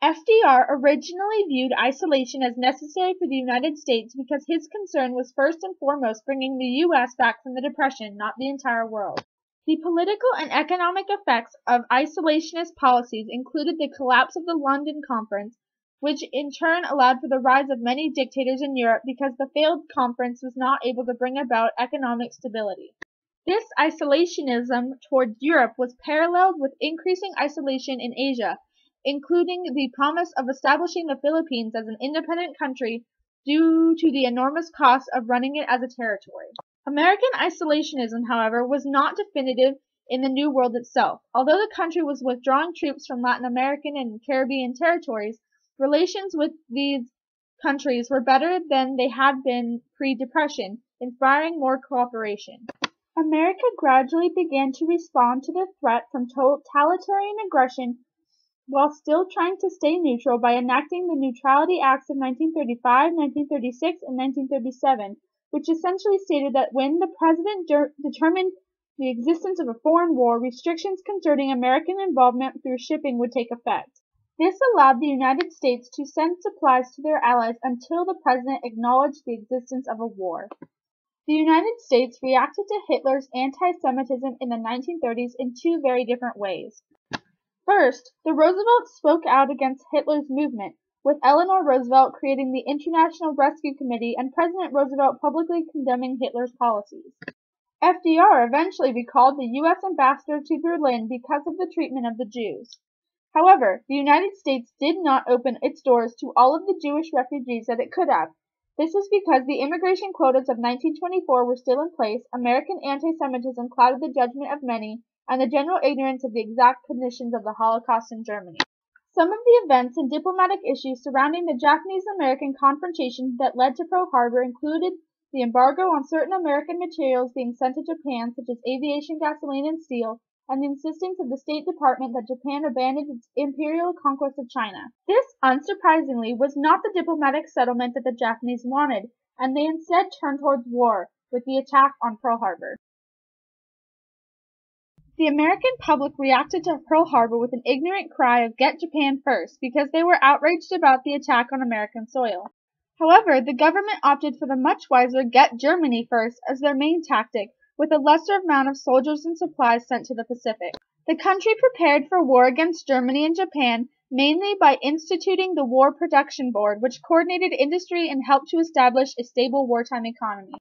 FDR originally viewed isolation as necessary for the United States because his concern was first and foremost bringing the U.S. back from the Depression, not the entire world. The political and economic effects of isolationist policies included the collapse of the London Conference, which in turn allowed for the rise of many dictators in Europe because the failed conference was not able to bring about economic stability. This isolationism towards Europe was paralleled with increasing isolation in Asia, including the promise of establishing the Philippines as an independent country due to the enormous cost of running it as a territory. American isolationism, however, was not definitive in the New World itself. Although the country was withdrawing troops from Latin American and Caribbean territories, relations with these countries were better than they had been pre-Depression, inspiring more cooperation. America gradually began to respond to the threat from totalitarian aggression while still trying to stay neutral by enacting the Neutrality Acts of 1935, 1936, and 1937, which essentially stated that when the president determined the existence of a foreign war, restrictions concerning American involvement through shipping would take effect. This allowed the United States to send supplies to their allies until the president acknowledged the existence of a war. The United States reacted to Hitler's anti-Semitism in the 1930s in two very different ways. First, the Roosevelts spoke out against Hitler's movement, with Eleanor Roosevelt creating the International Rescue Committee and President Roosevelt publicly condemning Hitler's policies. FDR eventually recalled the U.S. ambassador to Berlin because of the treatment of the Jews. However, the United States did not open its doors to all of the Jewish refugees that it could have. This was because the immigration quotas of 1924 were still in place, American anti-Semitism clouded the judgment of many, and the general ignorance of the exact conditions of the Holocaust in Germany. Some of the events and diplomatic issues surrounding the Japanese-American confrontation that led to Pearl Harbor included the embargo on certain American materials being sent to Japan, such as aviation gasoline and steel, and the insistence of the State Department that Japan abandon its imperial conquest of China. This, unsurprisingly, was not the diplomatic settlement that the Japanese wanted, and they instead turned towards war with the attack on Pearl Harbor. The American public reacted to Pearl Harbor with an ignorant cry of "Get Japan first," because they were outraged about the attack on American soil. However, the government opted for the much wiser "Get Germany first" as their main tactic, with a lesser amount of soldiers and supplies sent to the Pacific. The country prepared for war against Germany and Japan mainly by instituting the War Production Board, which coordinated industry and helped to establish a stable wartime economy.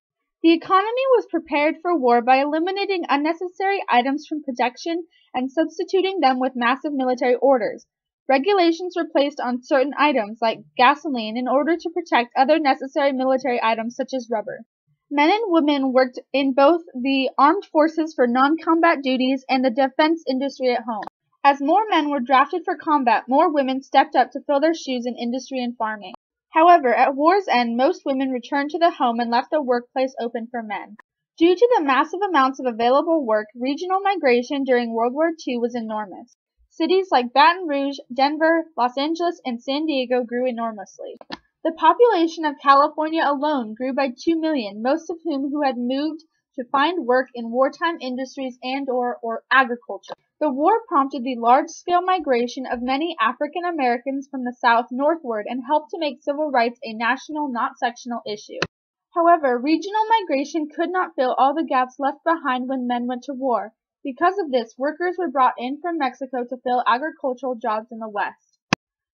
The economy was prepared for war by eliminating unnecessary items from production and substituting them with massive military orders. Regulations were placed on certain items, like gasoline, in order to protect other necessary military items such as rubber. Men and women worked in both the armed forces for non-combat duties and the defense industry at home. As more men were drafted for combat, more women stepped up to fill their shoes in industry and farming. However, at war's end, most women returned to the home and left the workplace open for men. Due to the massive amounts of available work, regional migration during World War II was enormous. Cities like Baton Rouge, Denver, Los Angeles, and San Diego grew enormously. The population of California alone grew by 2 million, most of whom had moved to find work in wartime industries and/or agriculture. The war prompted the large-scale migration of many African Americans from the South northward and helped to make civil rights a national, not sectional issue. However, regional migration could not fill all the gaps left behind when men went to war. Because of this, workers were brought in from Mexico to fill agricultural jobs in the West.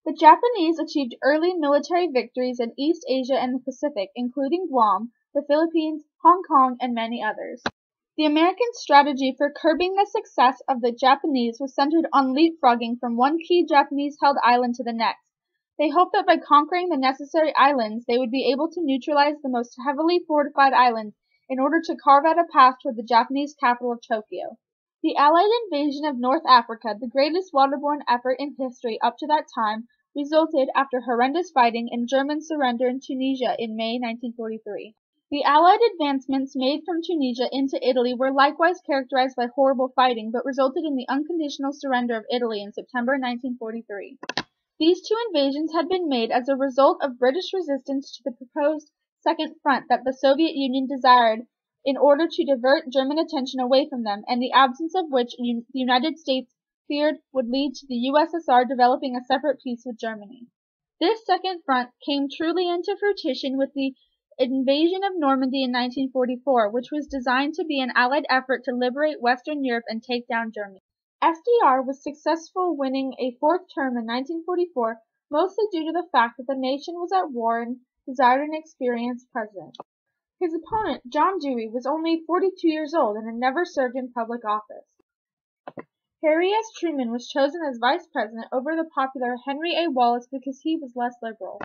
The Japanese achieved early military victories in East Asia and the Pacific, including Guam, the Philippines, Hong Kong, and many others. The American strategy for curbing the success of the Japanese was centered on leapfrogging from one key Japanese-held island to the next. They hoped that by conquering the necessary islands, they would be able to neutralize the most heavily fortified islands in order to carve out a path toward the Japanese capital of Tokyo. The Allied invasion of North Africa, the greatest waterborne effort in history up to that time, resulted, after horrendous fighting, in German surrender in Tunisia in May 1943. The Allied advancements made from Tunisia into Italy were likewise characterized by horrible fighting, but resulted in the unconditional surrender of Italy in September 1943. These two invasions had been made as a result of British resistance to the proposed Second Front that the Soviet Union desired in order to divert German attention away from them, and the absence of which the United States feared would lead to the USSR developing a separate peace with Germany. This second front came truly into fruition with the invasion of Normandy in 1944, which was designed to be an Allied effort to liberate Western Europe and take down Germany. FDR was successful, winning a fourth term in 1944, mostly due to the fact that the nation was at war and desired an experienced president. His opponent, John Dewey, was only 42 years old and had never served in public office. Harry S. Truman was chosen as vice president over the popular Henry A. Wallace because he was less liberal.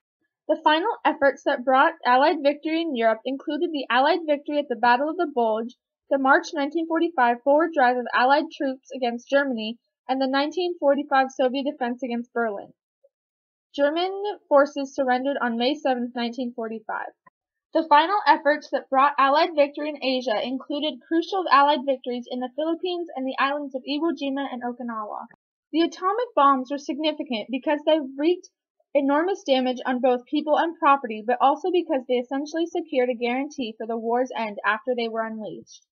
The final efforts that brought Allied victory in Europe included the Allied victory at the Battle of the Bulge, the March 1945 forward drive of Allied troops against Germany, and the 1945 Soviet defense against Berlin. German forces surrendered on May 7, 1945. The final efforts that brought Allied victory in Asia included crucial Allied victories in the Philippines and the islands of Iwo Jima and Okinawa. The atomic bombs were significant because they wreaked enormous damage on both people and property, but also because they essentially secured a guarantee for the war's end after they were unleashed.